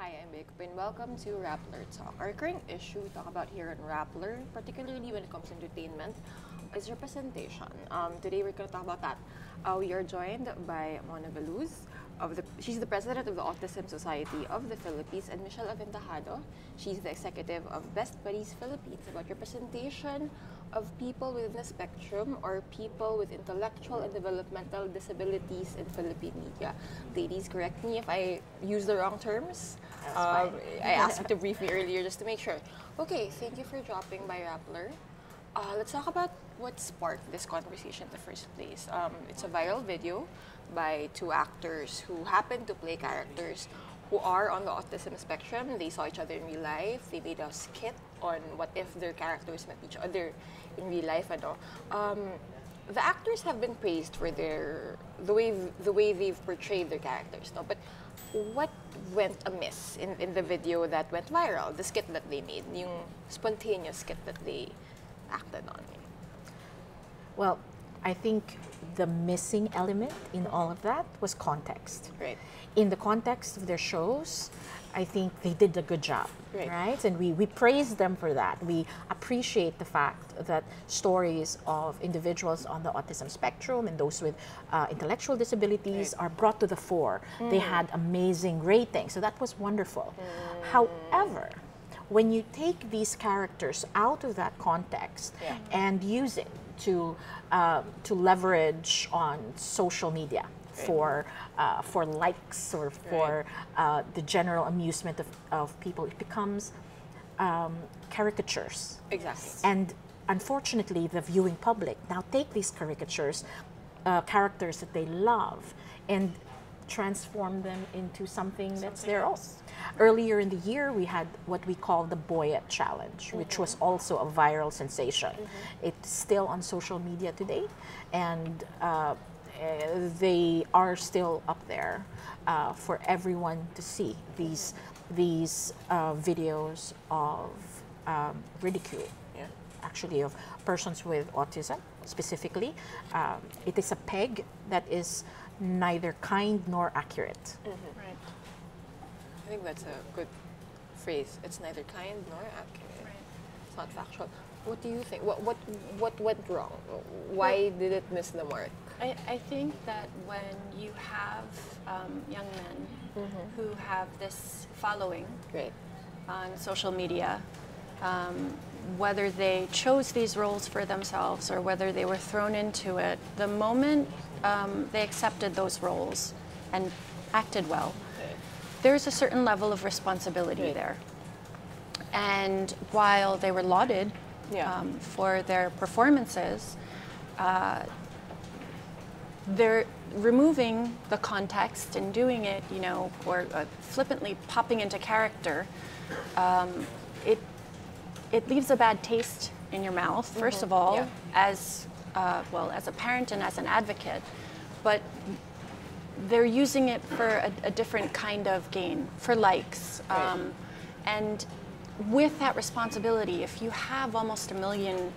Hi, I'm Vic, and welcome to Rappler Talk. Our current issue we talk about here on Rappler, particularly when it comes to entertainment, is representation. Today we're going to talk about that. We are joined by Mona Veluz. She's the president of the Autism Society of the Philippines, and Michelle Aventajado. She's the executive of Best Buddies Philippines, about representation of people within the spectrum or people with intellectual and developmental disabilities in Philippine media. Ladies, correct me if I use the wrong terms. I asked you to brief me earlier just to make sure. Okay, thank you for dropping by, Rappler. Let's talk about what sparked this conversation in the first place. It's a viral video by two actors who happen to play characters who are on the autism spectrum. They saw each other in real life. They made a skit on what if their characters met each other in real life. The actors have been praised for the way they've portrayed their characters. No? But what went amiss in the video that went viral? The skit that they made, yung spontaneous skit that they acted on. Well, I think the missing element in all of that was context. Right. In the context of their shows, I think they did a good job, right? And we praise them for that. We appreciate the fact that stories of individuals on the autism spectrum and those with intellectual disabilities are brought to the fore. They had amazing ratings, so that was wonderful. However, when you take these characters out of that context and use it to leverage on social media for likes or for the general amusement of people, it becomes caricatures. Exactly. And unfortunately, the viewing public now take these caricatures, characters that they love, and transform them into something that's their own. Earlier in the year, we had what we call the Boyette Challenge, which was also a viral sensation. It's still on social media today, and they are still up there for everyone to see. These videos of ridicule, actually, of persons with autism specifically. It is a peg that is neither kind nor accurate. Right. I think that's a good phrase. It's neither kind nor accurate. Right. It's not factual. What do you think? What went wrong? Why did it miss the mark? I think that when you have young men who have this following on social media, whether they chose these roles for themselves or whether they were thrown into it, the moment they accepted those roles and acted well, there's a certain level of responsibility there. And while they were lauded for their performances, they're removing the context and doing it, or flippantly popping into character. It leaves a bad taste in your mouth, first of all, as as a parent and as an advocate, but they're using it for a different kind of gain, for likes. And with that responsibility, if you have almost 1 million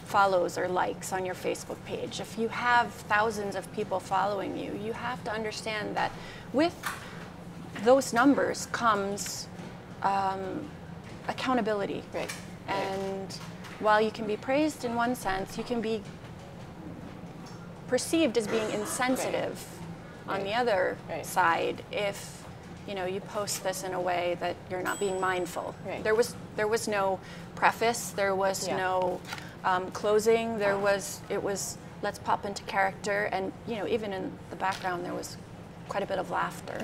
follows or likes on your Facebook page, if you have thousands of people following you, you have to understand that with those numbers comes accountability. And while you can be praised in one sense, you can be perceived as being insensitive on the other side if you post this in a way that you're not being mindful. There was no preface, there was no closing, it was let's pop into character, and even in the background there was quite a bit of laughter.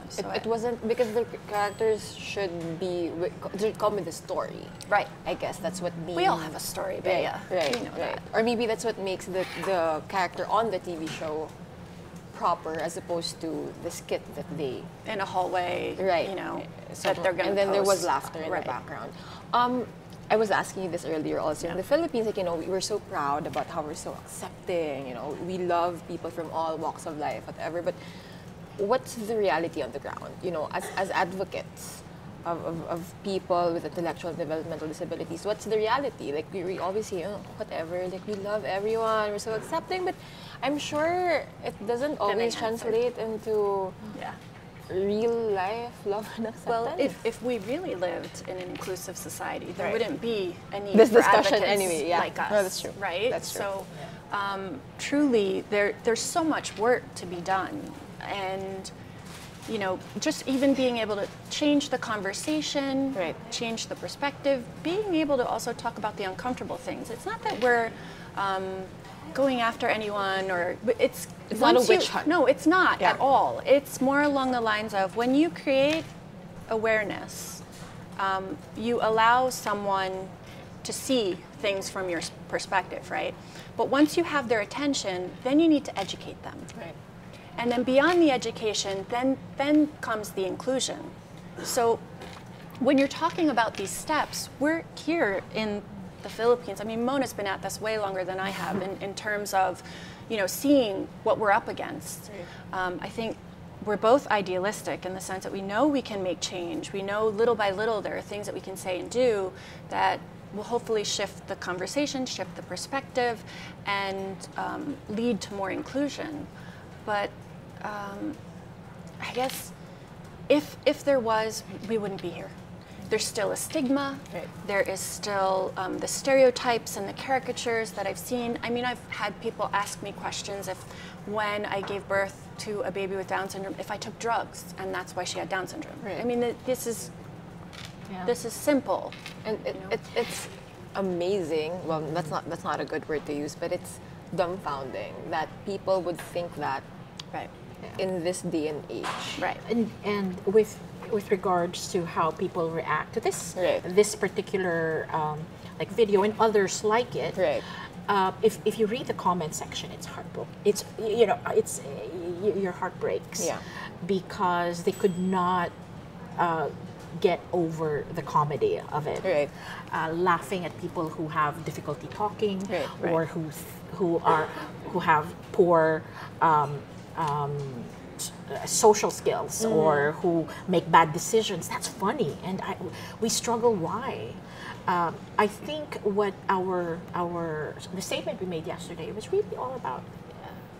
So it wasn't because the characters should come with a story. I guess that's what we all have a story, Bea. You know that. Or maybe that's what makes the character on the TV show proper, as opposed to the skit that they in a hallway, so that they're going to and then post. There was laughter in the background. I was asking you this earlier also. In the Philippines, we're so proud about how we're so accepting, we love people from all walks of life, whatever, but what's the reality on the ground? As advocates of people with intellectual and developmental disabilities, what's the reality? Like, we always say, whatever, like, we love everyone, we're so accepting, but I'm sure it doesn't always translate into real life love and acceptance? Well, if we really lived in an inclusive society, there wouldn't be a need this for discussion advocates anyway. Yeah, like us. no, that's true. Right? That's true. So, truly, there's so much work to be done, and you know, just even being able to change the conversation, change the perspective, being able to also talk about the uncomfortable things. It's not that we're going after anyone, or it's not a witch hunt. No, it's not at all. It's more along the lines of when you create awareness, you allow someone to see things from your perspective, right? But once you have their attention, then you need to educate them. Right. And then beyond the education, then comes the inclusion. So when you're talking about these steps, we're here in the Philippines. I mean, Mona's been at this way longer than I have in terms of, you know, seeing what we're up against. I think we're both idealistic in the sense that we know we can make change. We know little by little there are things that we can say and do that will hopefully shift the conversation, shift the perspective, and lead to more inclusion. But I guess if there was, we wouldn't be here. There's still a stigma. There is still the stereotypes and the caricatures that I've seen. I mean, I've had people ask me questions if when I gave birth to a baby with Down syndrome, if I took drugs, and that's why she had Down syndrome. I mean, this is simple. And it's amazing. Well, that's not a good word to use, but it's dumbfounding that people would think that in this day and age. And with regards to how people react to this this particular like video and others like it, if you read the comment section, it's heartbroken. It's, you know, it's your heart breaks because they could not get over the comedy of it. Laughing at people who have difficulty talking or who have poor social skills or who make bad decisions. That's funny, and we struggle. Why? I think what the statement we made yesterday was really all about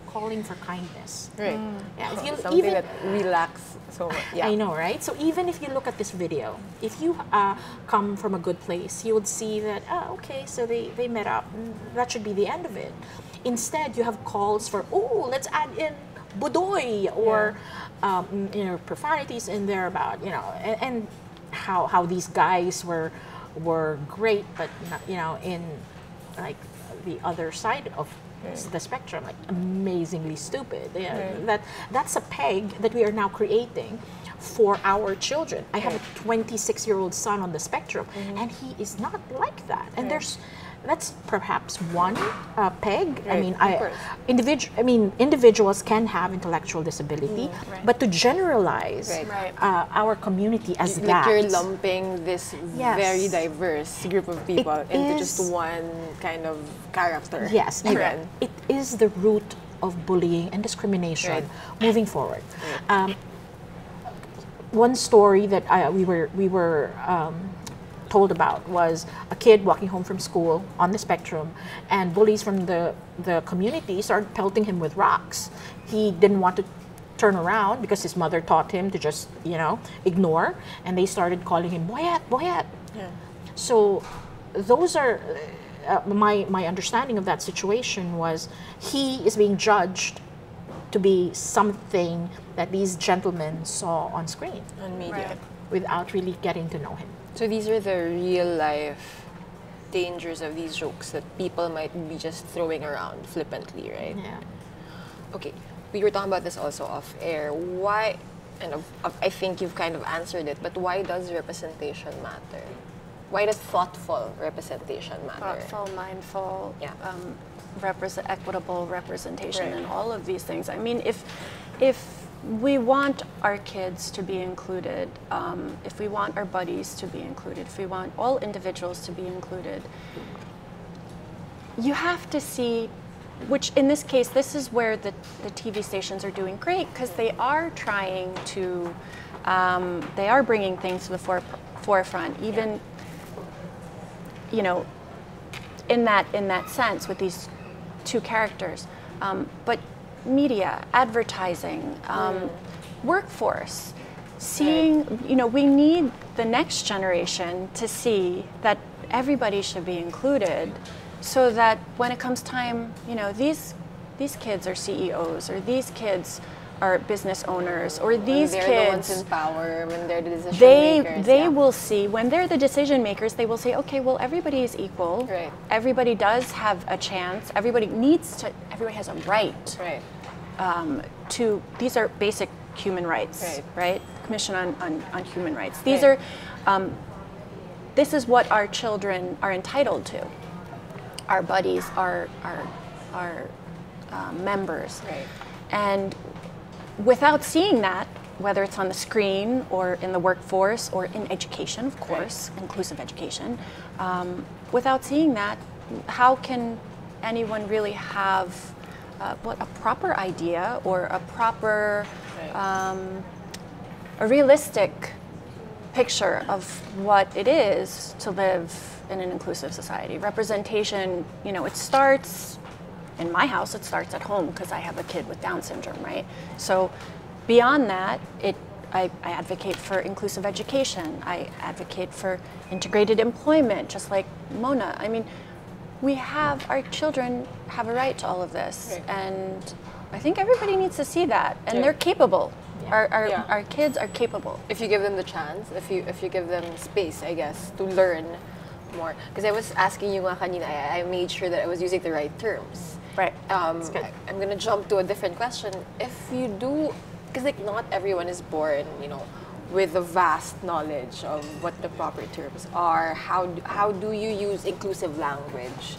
calling for kindness. If you something that relax so much. I know, right? So even if you look at this video, if you come from a good place, you would see that, okay, so they met up. That should be the end of it. Instead, you have calls for, let's add in budoy or you know, profanities in there about, you know, and how these guys were great, but not, you know, in like the other side of the spectrum, like amazingly stupid. That's a peg that we are now creating for our children. I have a 26-year-old son on the spectrum, and he is not like that. And that's perhaps one peg. I mean, individuals can have intellectual disability, but to generalize our community as like that, you're lumping this very diverse group of people into just one kind of character. Yes, it is the root of bullying and discrimination moving forward. One story that we were told about was a kid walking home from school on the spectrum, and bullies from the community started pelting him with rocks. He didn't want to turn around because his mother taught him to just, you know, ignore, and they started calling him boyet, boyet. So those are my understanding of that situation was he is being judged to be something that these gentlemen saw on screen, on media, without really getting to know him. So these are the real life dangers of these jokes that people might be just throwing around flippantly, right? Okay, we were talking about this also off air. Why, and I think you've kind of answered it, but why does representation matter? Why does thoughtful representation matter? Thoughtful, mindful, equitable representation, and all of these things. I mean, if we want our kids to be included, if we want our buddies to be included, if we want all individuals to be included, you have to see, which in this case, this is where the TV stations are doing great, because they are trying to, they are bringing things to the forefront, even, you know, in that sense with these two characters. But media, advertising, workforce, seeing, we need the next generation to see that everybody should be included, so that when it comes time, these kids are CEOs, or these kids are business owners, or these kids, they're the ones in power, when they're the decision makers. They will see, when they're the decision makers, they will say, okay, well, everybody is equal. Right. Everybody does have a chance. Everybody has a right. Right. These are basic human rights, right? Commission on Human Rights. These are, this is what our children are entitled to. Our buddies, our members. Right. And without seeing that, whether it's on the screen or in the workforce or in education, of course, inclusive education, without seeing that, how can anyone really have a proper idea or a proper, a realistic picture of what it is to live in an inclusive society? Representation, it starts, in my house, it starts at home because I have a kid with Down syndrome, right? So beyond that, I advocate for inclusive education. I advocate for integrated employment, just like Mona. I mean, our children have a right to all of this. Right. And I think everybody needs to see that. And they're capable. Yeah. Our kids are capable. If you give them the chance, if you give them space, I guess, to learn more. Because I was asking you nga kanina, I made sure that I was using the right terms. Right. I'm gonna jump to a different question. If you do, because like not everyone is born, with a vast knowledge of what the proper terms are. How do you use inclusive language?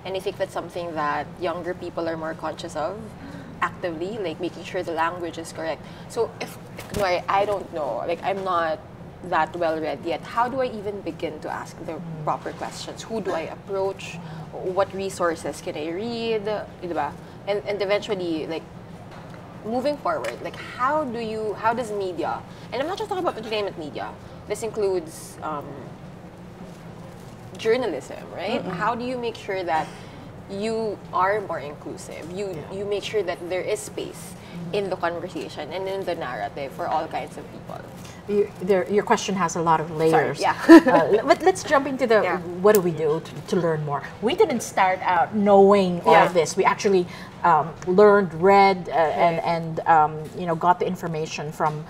And I think that's something that younger people are more conscious of actively, like making sure the language is correct. So if I don't know, like I'm not that well read yet, how do I even begin to ask the proper questions? Who do I approach? What resources can I read? Diba? And eventually, like, moving forward, like how does media, and I'm not just talking about entertainment media, this includes journalism, right? Mm-hmm. How do you make sure that you are more inclusive? You make sure that there is space in the conversation and in the narrative for all kinds of people. Your question has a lot of layers. Sorry, yeah. But let's jump into the what do we do to learn more. We didn't start out knowing all of this. We actually learned, read, and got the information from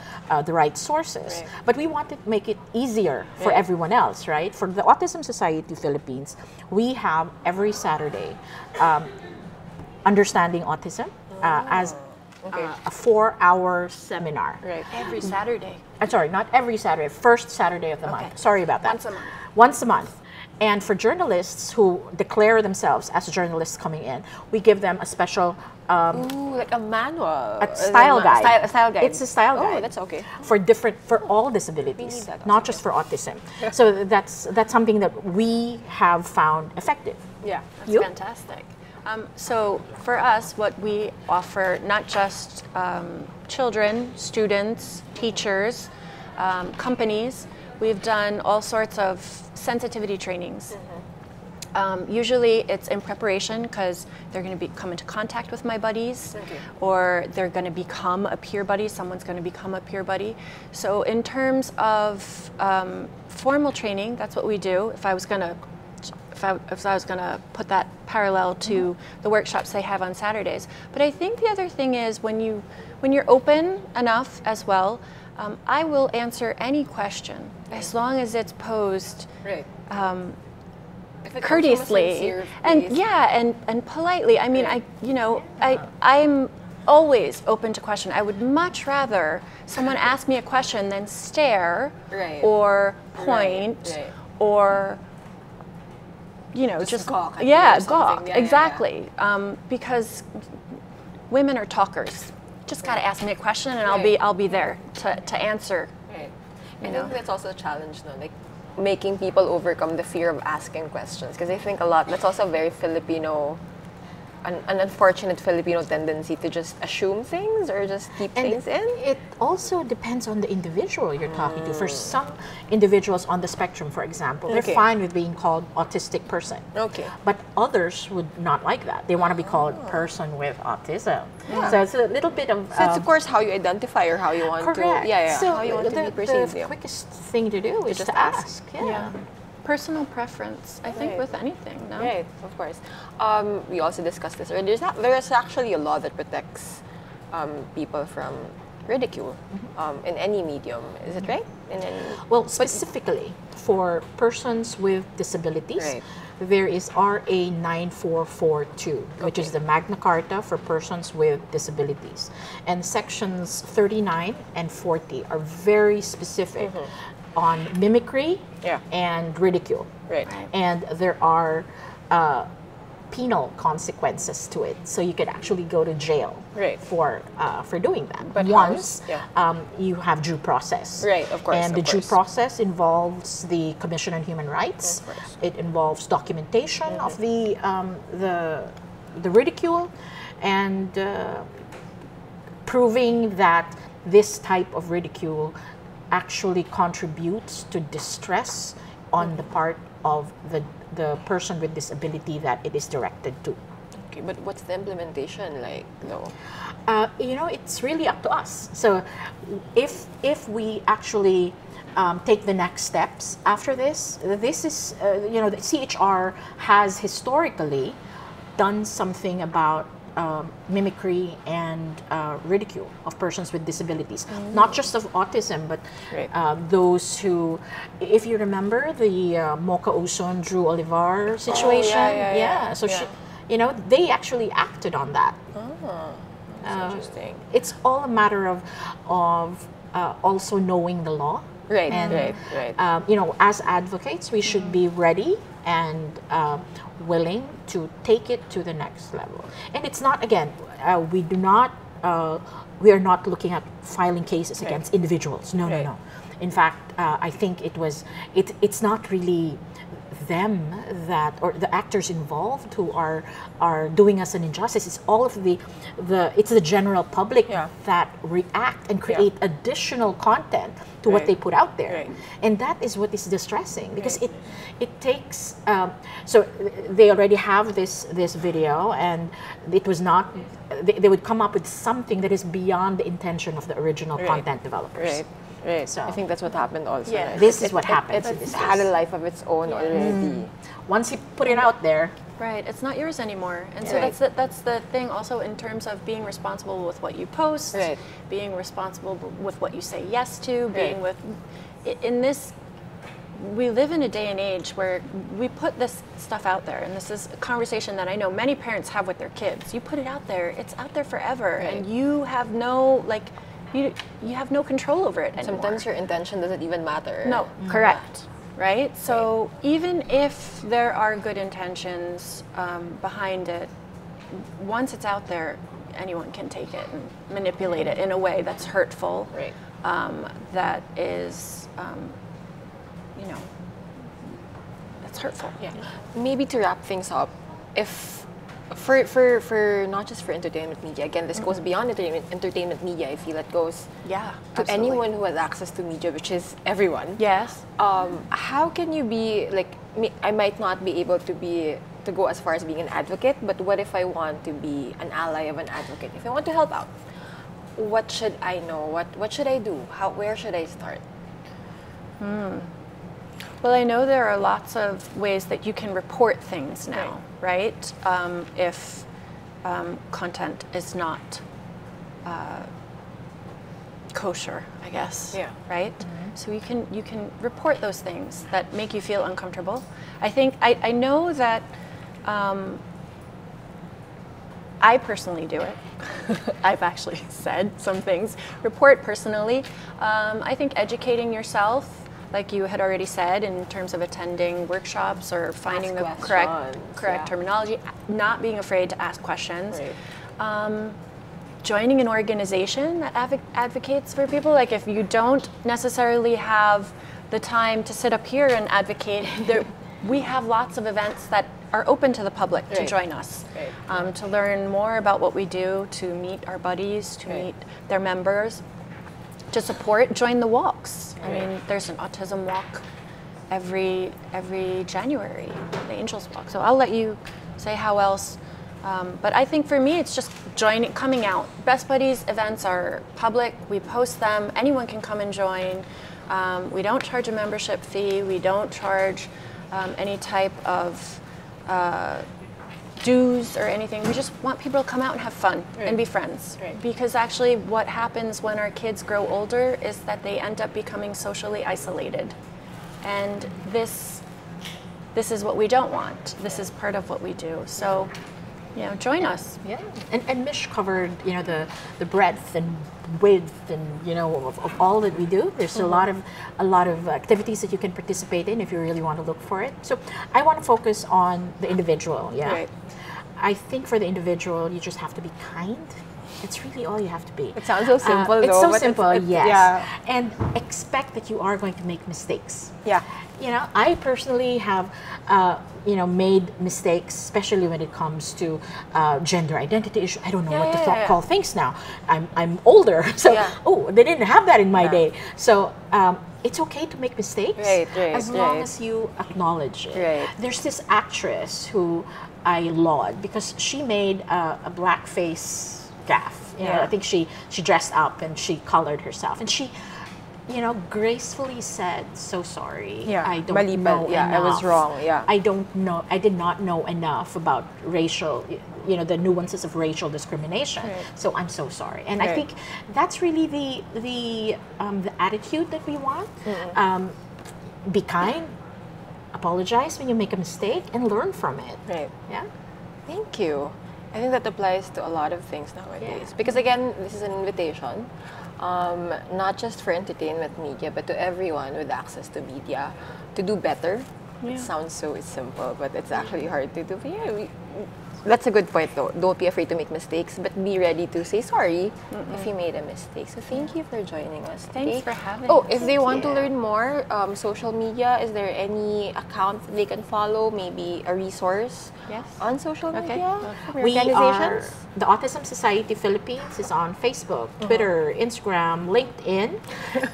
the right sources. Right. But we want to make it easier for everyone else, right? For the Autism Society Philippines, we have every Saturday Understanding Autism as a 4-hour seminar. Right. Every Saturday. I'm sorry, not every Saturday, first Saturday of the month. Sorry about that. Once a month. Once a month. And for journalists who declare themselves as journalists coming in, we give them a special... like a manual. A style guide. A style guide. It's a style guide. Oh, that's okay. For all disabilities, not just for autism. So that's something that we have found effective. Yeah. That's fantastic. So for us, what we offer, not just children, students, teachers, companies, we've done all sorts of sensitivity trainings. Mm-hmm. Usually it's in preparation because they're going to come into contact with my buddies, or they're going to become a peer buddy, someone's going to become a peer buddy. So in terms of formal training, that's what we do. If I was going to put that parallel to the workshops they have on Saturdays. But I think the other thing is when you're open enough as well, I will answer any question as long as it's posed courteously and politely. I mean, I'm always open to question. I would much rather someone ask me a question than stare or point or just gawk. Gawk. Exactly. Because women are talkers. Just got to ask me a question, and I'll be there to answer. Right. I think that's also a challenge, no? Like making people overcome the fear of asking questions. Because I think that's also a very Filipino an unfortunate Filipino tendency to just assume things or just keep things in? It also depends on the individual you're talking to. For some individuals on the spectrum, for example, they're fine with being called autistic person. Okay. But others would not like that. They want to be called person with autism. So it's a little bit of... So it's of course how you identify or how you want to... Yeah, so how you want to be perceived. The quickest thing to do is just to ask. Personal preference, I think, with anything, no? Right, of course. We also discussed this earlier. There's actually a law that protects people from ridicule in any medium. Is it right? In any... Well, specifically for persons with disabilities, there is RA 9442, which is the Magna Carta for persons with disabilities. And sections 39 and 40 are very specific on mimicry and ridicule. And there are penal consequences to it. So you could actually go to jail for doing that. But once you have due process. Of course. And the due process involves the Commission on Human Rights. It involves documentation of the ridicule and proving that this type of ridicule actually contributes to distress on the part of the person with disability that it is directed to. Okay, but what's the implementation like, though? You know, it's really up to us. So if we actually take the next steps after this, this is, you know, the CHR has historically done something about mimicry and ridicule of persons with disabilities, not just of autism, but those who, if you remember the Mocha Uson, Drew Olivar situation, so she, you know, they actually acted on that. That's interesting. It's all a matter of also knowing the law. And, you know, as advocates, we should be ready and willing to take it to the next level. And it's not, again, we are not looking at filing cases against individuals. No, no, no. In fact, I think it's not really them that, or the actors involved who are doing us an injustice. It's all of it's the general public that react and create additional content to what they put out there. And that is what is distressing, because it takes, so they already have this video, and it was not, they would come up with something that is beyond the intention of the original content developers. So I think that's what happened also. Yeah, this is what happens. It's had a life of its own already. Once you put it out there, it's not yours anymore. And so that's the thing also in terms of being responsible with what you post, being responsible with what you say yes to, being with, in this, we live in a day and age where we put this stuff out there, and this is a conversation that I know many parents have with their kids. You put it out there, it's out there forever, and you have no, like, you have no control over it anymore. Sometimes your intention doesn't even matter. No, correct. Right? So even if there are good intentions behind it, once it's out there, anyone can take it and manipulate it in a way that's hurtful, that is, you know, that's hurtful. Maybe to wrap things up, if for not just for entertainment media, again, this goes beyond entertainment media. I feel it goes to anyone who has access to media, which is everyone. How can you be, like, I might not be able to go as far as being an advocate, but what if I want to be an ally of an advocate? If I want to help out, what should I know? What should I do? Where should I start? Well, I know there are lots of ways that you can report things now, right? If content is not kosher, I guess, right? So you can report those things that make you feel uncomfortable. I think, I know that I personally do it. I've actually said some things. Report personally. I think educating yourself, like you had already said, in terms of attending workshops or finding the correct terminology, not being afraid to ask questions. Joining an organization that advocates for people. Like, if you don't necessarily have the time to sit up here and advocate, we have lots of events that are open to the public to join us, to learn more about what we do, to meet our buddies, to meet their members, to support, join the walks. I mean, there's an autism walk every January, the Angels Walk. So I'll let you say how else. But I think for me, it's just coming out. Best Buddies events are public. We post them. Anyone can come and join. We don't charge a membership fee. We don't charge any type of dues or anything. We just want people to come out and have fun and be friends. Because actually what happens when our kids grow older is that they end up becoming socially isolated. And this is what we don't want. This is part of what we do. So, you know, join us. Yeah, and Mish covered, you know, the breadth and width and, you know, of all that we do. There's a lot of activities that you can participate in if you really want to look for it. So I want to focus on the individual. Yeah, I think for the individual, you just have to be kind. It's really all you have to be. It sounds so simple, though. It's so simple, yes. Yeah. And expect that you are going to make mistakes. Yeah. You know, I personally have, you know, made mistakes, especially when it comes to gender identity issues. I don't know what to call things now. I'm older, so oh, they didn't have that in my day. So it's okay to make mistakes, as long as you acknowledge it. There's this actress who I laud because she made a blackface gaffe. You know, I think she dressed up and she colored herself, and she, you know, gracefully said, "So sorry. I don't know enough. I was wrong. I don't know. I did not know enough about racial, you know, the nuances of racial discrimination. So I'm so sorry." And I think that's really the attitude that we want. Be kind. Apologize when you make a mistake and learn from it. Yeah. Thank you. I think that applies to a lot of things nowadays. Because again, this is an invitation, not just for entertainment media, but to everyone with access to media to do better. It sounds so simple, but it's actually hard to do. But yeah, that's a good point, though. Don't be afraid to make mistakes, but be ready to say sorry if you made a mistake. So thank you for joining us today. Thanks for having us. us. If they want to learn more, social media, is there any account they can follow? Maybe a resource on social media? We are, the Autism Society Philippines is on Facebook, Twitter, Instagram, LinkedIn,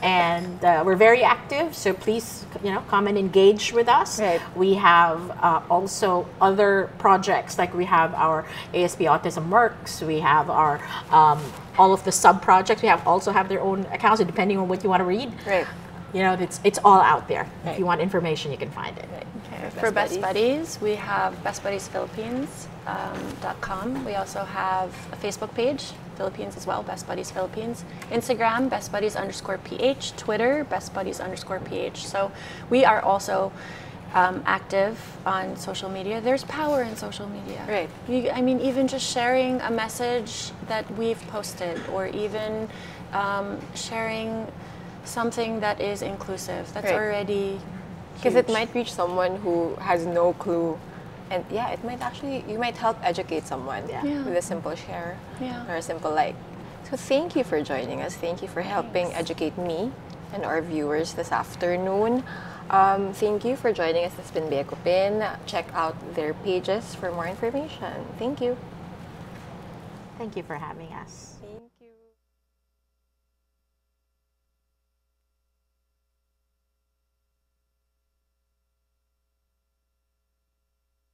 and we're very active. So please, you know, come and engage with us. We have also other projects, like we have our ASB Autism Works. We have our all of the sub projects. We also have their own accounts, and depending on what you want to read. You know, it's all out there. If you want information, you can find it. For Best Buddies, we have bestbuddiesphilippines.com. We also have a Facebook page, Philippines as well, Best Buddies Philippines. Instagram, bestbuddies_PH. Twitter, bestbuddies_PH. So we are also active on social media. There's power in social media. I mean, even just sharing a message that we've posted, or even sharing something that is inclusive. That's already because it might reach someone who has no clue, and it might actually, you might help educate someone with a simple share or a simple like. So thank you for joining us. Thank you for helping educate me and our viewers this afternoon. Thank you for joining us. This has been Beko Pin. Check out their pages for more information. Thank you. Thank you for having us. Thank you.